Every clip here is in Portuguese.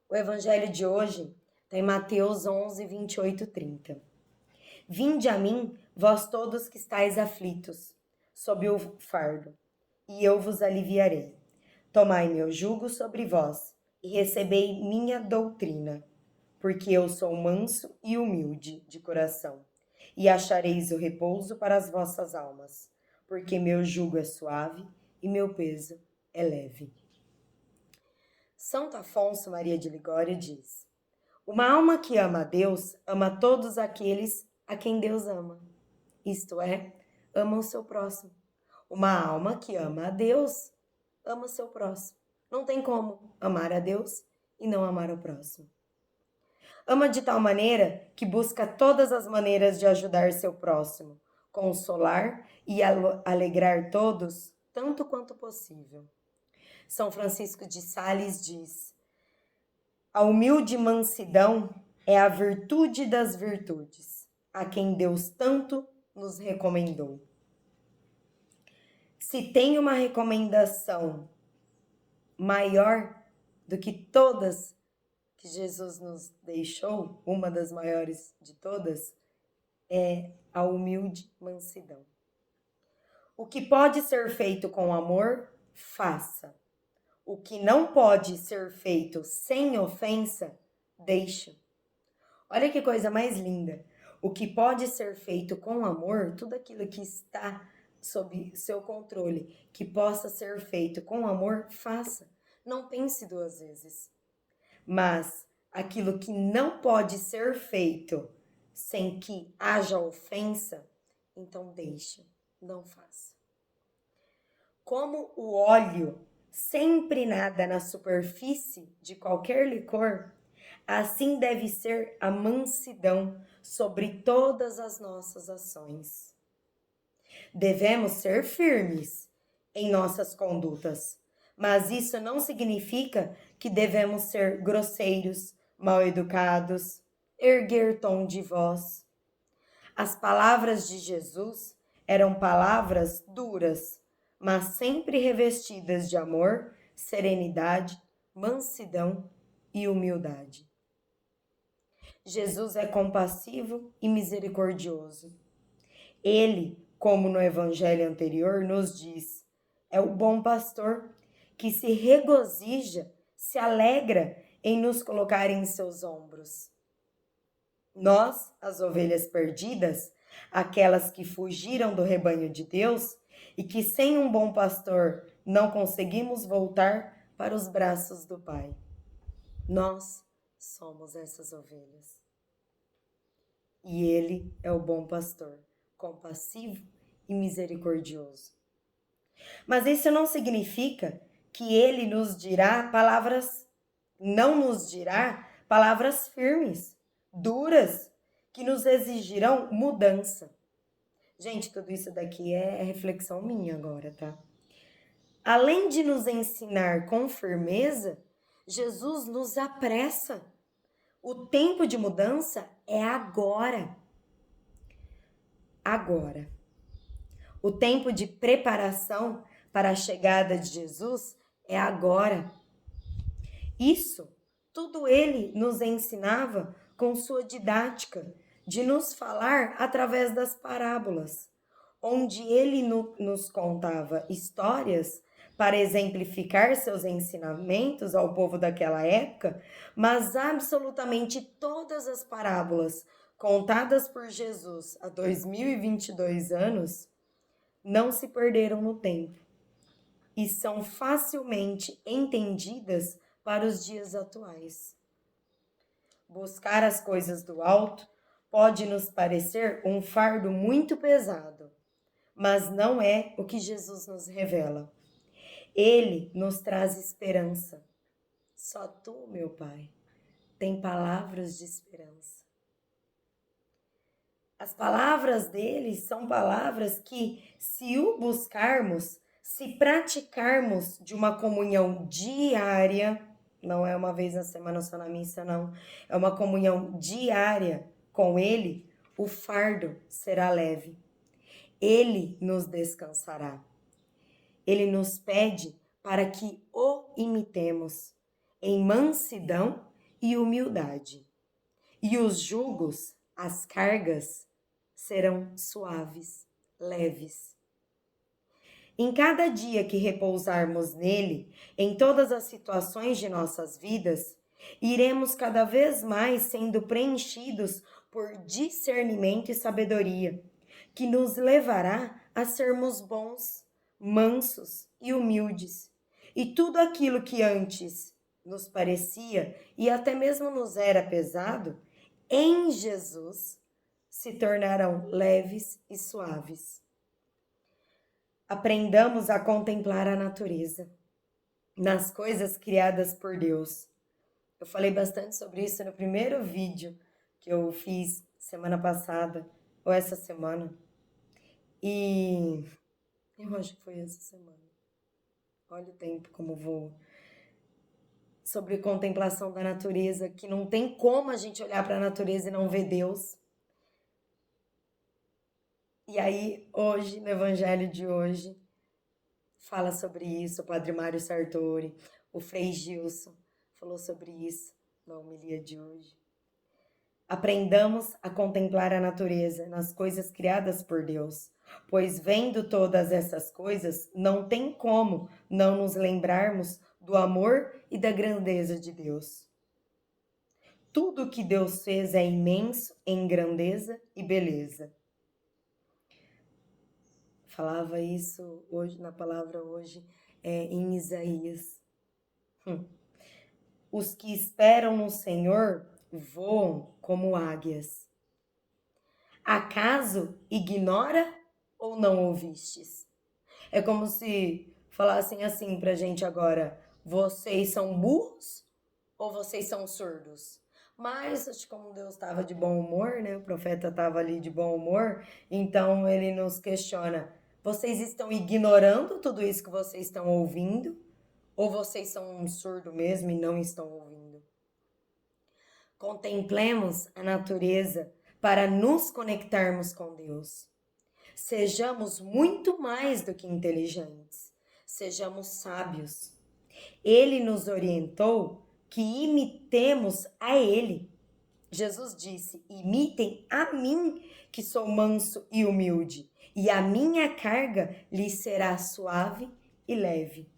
O evangelho de hoje está em Mateus 11, 28, 30. Vinde a mim, vós todos que estáis aflitos, sob o fardo, e eu vos aliviarei. Tomai meu jugo sobre vós, e recebei minha doutrina, porque eu sou manso e humilde de coração, e achareis o repouso para as vossas almas, porque meu jugo é suave e meu peso é leve. Santo Afonso Maria de Ligório diz: uma alma que ama a Deus ama todos aqueles a quem Deus ama, isto é, ama o seu próximo. Uma alma que ama a Deus ama o seu próximo. Não tem como amar a Deus e não amar o próximo. Ama de tal maneira que busca todas as maneiras de ajudar seu próximo, consolar e alegrar todos, tanto quanto possível. São Francisco de Sales diz: a humilde mansidão é a virtude das virtudes, a quem Deus tanto nos recomendou. Se tem uma recomendação maior do que todas que Jesus nos deixou, uma das maiores de todas, é a humilde mansidão. O que pode ser feito com amor, faça. O que não pode ser feito sem ofensa, deixe. Olha que coisa mais linda. O que pode ser feito com amor, tudo aquilo que está sob seu controle, que possa ser feito com amor, faça. Não pense duas vezes. Mas aquilo que não pode ser feito sem que haja ofensa, então deixe, não faça. Como o óleo sempre nada na superfície de qualquer licor, assim deve ser a mansidão sobre todas as nossas ações. Devemos ser firmes em nossas condutas, mas isso não significa que devemos ser grosseiros, mal-educados, erguer tom de voz. As palavras de Jesus eram palavras duras, mas sempre revestidas de amor, serenidade, mansidão e humildade. Jesus é compassivo e misericordioso. Ele, como no evangelho anterior, nos diz: é o bom pastor que se regozija, se alegra em nos colocar em seus ombros. Nós, as ovelhas perdidas, aquelas que fugiram do rebanho de Deus e que sem um bom pastor não conseguimos voltar para os braços do Pai. Nós somos essas ovelhas. E Ele é o bom pastor, compassivo e misericordioso. Mas isso não significa que Ele nos dirá palavras, não nos dirá palavras firmes, duras, que nos exigirão mudança. Gente, tudo isso daqui é reflexão minha agora, tá? Além de nos ensinar com firmeza, Jesus nos apressa. O tempo de mudança é agora. Agora. O tempo de preparação para a chegada de Jesus é agora. Isso, tudo ele nos ensinava com sua didática, de nos falar através das parábolas, onde ele nos contava histórias para exemplificar seus ensinamentos ao povo daquela época, mas absolutamente todas as parábolas contadas por Jesus há 2022 anos não se perderam no tempo e são facilmente entendidas para os dias atuais. Buscar as coisas do alto pode nos parecer um fardo muito pesado, mas não é o que Jesus nos revela. Ele nos traz esperança. Só tu, meu Pai, tem palavras de esperança. As palavras dele são palavras que, se o buscarmos, se praticarmos de uma comunhão diária, não é uma vez na semana só na missa, não, é uma comunhão diária com ele, o fardo será leve. Ele nos descansará. Ele nos pede para que o imitemos em mansidão e humildade. E os jugos, as cargas, serão suaves, leves. Em cada dia que repousarmos nele, em todas as situações de nossas vidas, iremos cada vez mais sendo preenchidos por discernimento e sabedoria, que nos levará a sermos bons, mansos e humildes. E tudo aquilo que antes nos parecia e até mesmo nos era pesado, em Jesus se tornarão leves e suaves. Aprendamos a contemplar a natureza nas coisas criadas por Deus. Eu falei bastante sobre isso no primeiro vídeo que eu fiz semana passada, ou essa semana. E eu acho que foi essa semana. Olha o tempo como voa. Sobre contemplação da natureza, que não tem como a gente olhar para a natureza e não ver Deus. E aí, hoje, no evangelho de hoje, fala sobre isso, o Padre Mário Sartori, o Frei Gilson falou sobre isso na homilia de hoje. Aprendamos a contemplar a natureza nas coisas criadas por Deus, pois vendo todas essas coisas, não tem como não nos lembrarmos do amor e da grandeza de Deus. Tudo que Deus fez é imenso em grandeza e beleza. Falava isso hoje na palavra hoje em Isaías. Os que esperam no Senhor voam como águias. Acaso ignora ou não ouvistes? É como se falassem assim pra gente agora: vocês são burros ou vocês são surdos? Mas, acho que como Deus estava de bom humor, né? O profeta estava ali de bom humor, então ele nos questiona: vocês estão ignorando tudo isso que vocês estão ouvindo? Ou vocês são um surdo mesmo e não estão ouvindo? Contemplemos a natureza para nos conectarmos com Deus. Sejamos muito mais do que inteligentes. Sejamos sábios. Ele nos orientou que imitemos a Ele. Jesus disse: imitem a mim, que sou manso e humilde, e a minha carga lhes será suave e leve.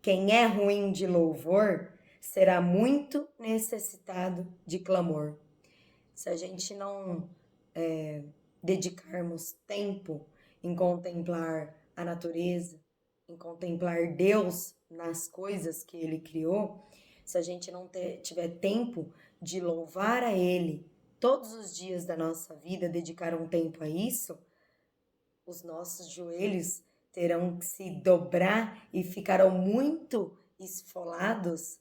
Quem é ruim de louvor será muito necessitado de clamor. Se a gente não dedicarmos tempo em contemplar a natureza, em contemplar Deus nas coisas que Ele criou, se a gente não tiver tempo de louvar a Ele todos os dias da nossa vida, dedicar um tempo a isso, os nossos joelhos terão que se dobrar e ficarão muito esfolados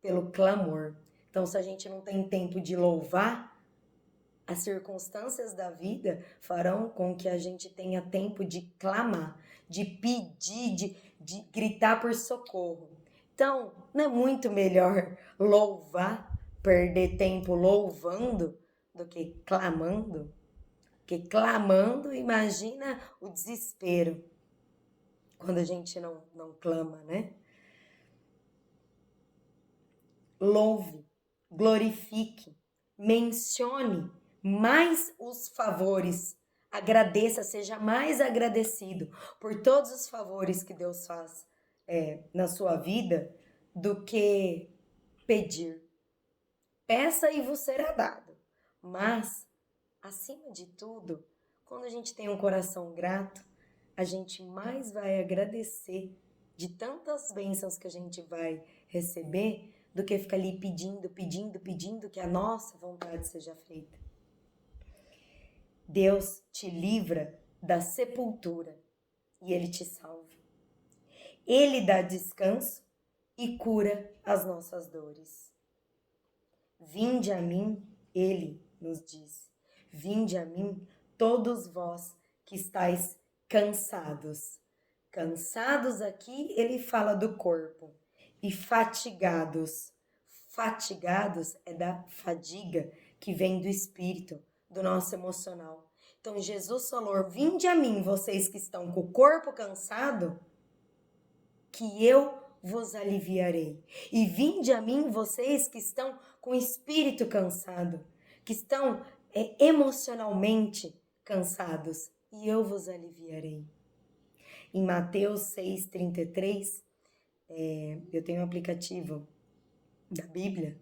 pelo clamor. Então, se a gente não tem tempo de louvar, as circunstâncias da vida farão com que a gente tenha tempo de clamar, de pedir, de gritar por socorro. Então, não é muito melhor louvar, perder tempo louvando, do que clamando? Porque clamando, imagina o desespero quando a gente não clama, né? Louve, glorifique, mencione mais os favores, agradeça, seja mais agradecido por todos os favores que Deus faz na sua vida do que pedir. Peça e vos será dado, mas, acima de tudo, quando a gente tem um coração grato, a gente mais vai agradecer de tantas bênçãos que a gente vai receber do que ficar ali pedindo que a nossa vontade seja feita. Deus te livra da sepultura e Ele te salva. Ele dá descanso e cura as nossas dores. Vinde a mim, Ele nos diz, vinde a mim todos vós que estáis cansados. Cansados aqui, Ele fala do corpo. E fatigados. Fatigados é da fadiga que vem do espírito, do nosso emocional. Então Jesus falou: vinde a mim, vocês que estão com o corpo cansado, que eu vos aliviarei. E vinde a mim vocês que estão com o espírito cansado, que estão emocionalmente cansados, e eu vos aliviarei. Em Mateus 6,33, eu tenho um aplicativo da Bíblia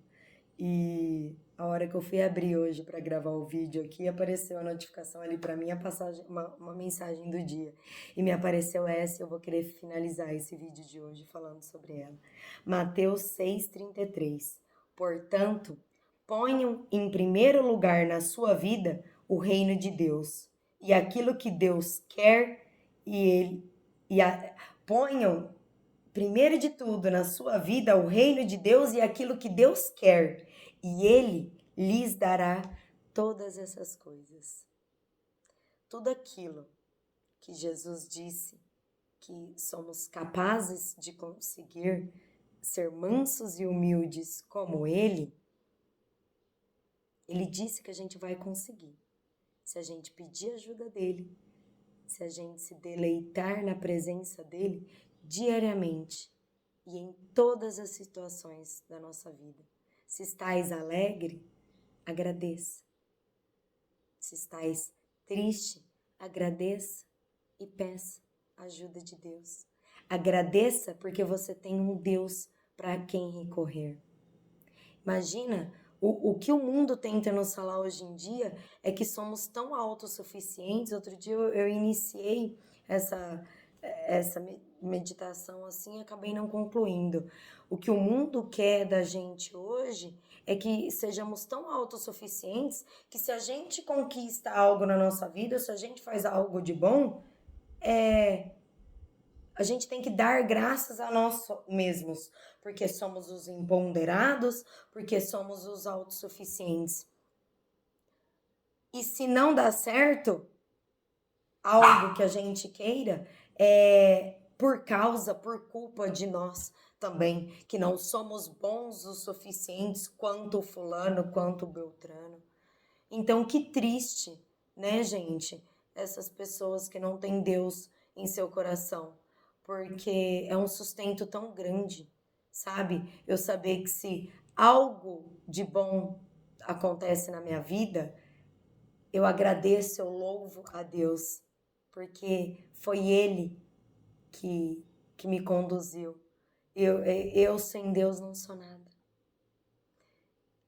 e a hora que eu fui abrir hoje para gravar o vídeo aqui, apareceu a notificação ali para mim, a passagem, uma mensagem do dia. E me apareceu essa, eu vou querer finalizar esse vídeo de hoje falando sobre ela. Mateus 6,33. Portanto, ponham em primeiro lugar na sua vida o reino de Deus e aquilo que Deus quer ponham primeiro de tudo na sua vida o reino de Deus e aquilo que Deus quer, e Ele lhes dará todas essas coisas. Tudo aquilo que Jesus disse que somos capazes de conseguir ser mansos e humildes como Ele disse que a gente vai conseguir. Se a gente pedir ajuda dEle, se a gente se deleitar na presença dEle diariamente e em todas as situações da nossa vida. Se estais alegre, agradeça. Se estais triste, agradeça e peça ajuda de Deus. Agradeça porque você tem um Deus para quem recorrer. Imagina, o que o mundo tenta nos falar hoje em dia é que somos tão autossuficientes. Outro dia eu iniciei essa meditação assim e acabei não concluindo. O que o mundo quer da gente hoje é que sejamos tão autossuficientes que se a gente conquista algo na nossa vida, se a gente faz algo de bom, a gente tem que dar graças a nós mesmos, porque somos os imponderados, porque somos os autossuficientes. E se não dá certo algo que a gente queira, por culpa de nós também, que não somos bons o suficientes quanto o fulano, quanto o Beltrano. Então, que triste, né, gente? Essas pessoas que não têm Deus em seu coração, porque é um sustento tão grande, sabe? Eu saber que se algo de bom acontece na minha vida, eu agradeço, eu louvo a Deus, porque foi Ele que me conduziu. Eu sem Deus não sou nada.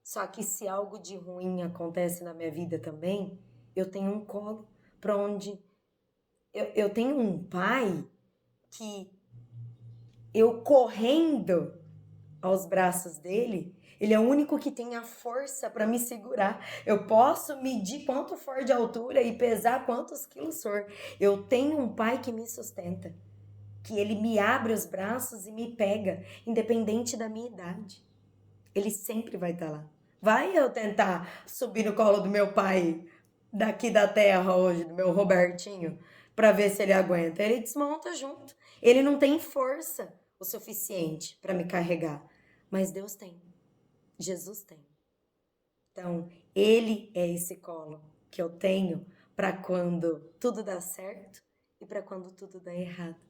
Só que se algo de ruim acontece na minha vida também, eu tenho um colo para onde... Eu tenho um pai que eu correndo aos braços dele, ele é o único que tem a força para me segurar. Eu posso medir quanto for de altura e pesar quantos quilos for. Eu tenho um pai que me sustenta, que ele me abre os braços e me pega, independente da minha idade. Ele sempre vai estar lá. Vai eu tentar subir no colo do meu pai daqui da terra hoje, do meu Robertinho, para ver se ele aguenta. Ele desmonta junto. Ele não tem força o suficiente para me carregar, mas Deus tem. Jesus tem. Então, Ele é esse colo que eu tenho para quando tudo dá certo e para quando tudo dá errado.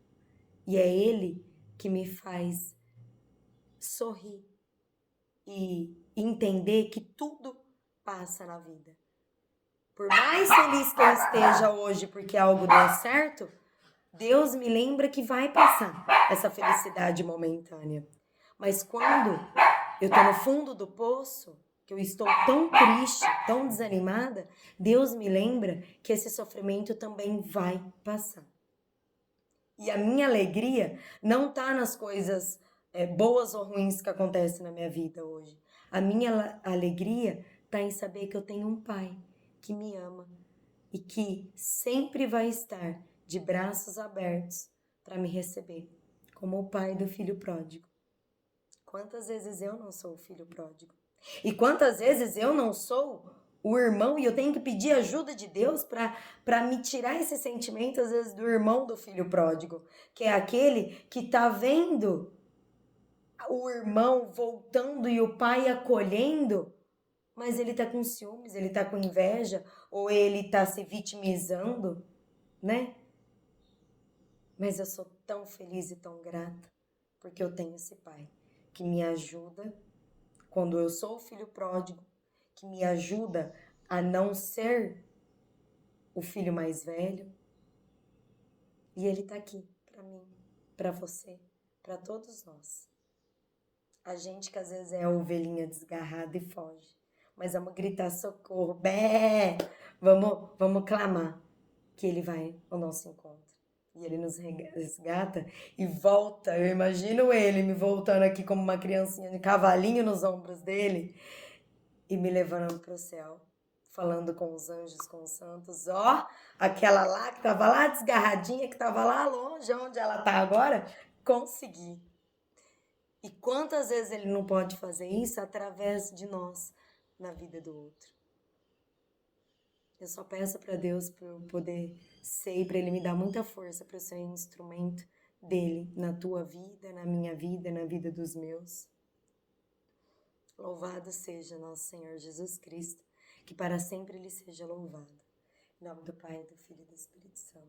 E é Ele que me faz sorrir e entender que tudo passa na vida. Por mais feliz que eu esteja hoje porque algo deu certo, Deus me lembra que vai passar essa felicidade momentânea. Mas quando eu estou no fundo do poço, que eu estou tão triste, tão desanimada, Deus me lembra que esse sofrimento também vai passar. E a minha alegria não está nas coisas boas ou ruins que acontecem na minha vida hoje. A minha alegria está em saber que eu tenho um pai que me ama e que sempre vai estar de braços abertos para me receber, como o pai do filho pródigo. Quantas vezes eu não sou o filho pródigo? E quantas vezes eu não sou o irmão e eu tenho que pedir ajuda de Deus para me tirar esse sentimento, às vezes, do irmão do filho pródigo, que é aquele que está vendo o irmão voltando e o pai acolhendo, mas ele está com ciúmes, ele está com inveja, ou ele está se vitimizando, né? Mas eu sou tão feliz e tão grata, porque eu tenho esse pai que me ajuda quando eu sou o filho pródigo, que me ajuda a não ser o filho mais velho. E ele tá aqui pra mim, pra você, pra todos nós. A gente que às vezes é a ovelhinha desgarrada e foge, mas vamos gritar socorro, bé! Vamos clamar que ele vai ao nosso encontro. E ele nos resgata e volta. Eu imagino ele me voltando aqui como uma criancinha de cavalinho nos ombros dele e me levando para o céu, falando com os anjos, com os santos. Ó, aquela lá que estava lá desgarradinha, que estava lá longe, onde ela está agora, consegui. E quantas vezes ele não pode fazer isso através de nós na vida do outro? Eu só peço para Deus para eu poder ser e para Ele me dar muita força para eu ser um instrumento dele na tua vida, na minha vida, na vida dos meus. Louvado seja nosso Senhor Jesus Cristo, que para sempre Ele seja louvado. Em nome do Pai, do Filho e do Espírito Santo.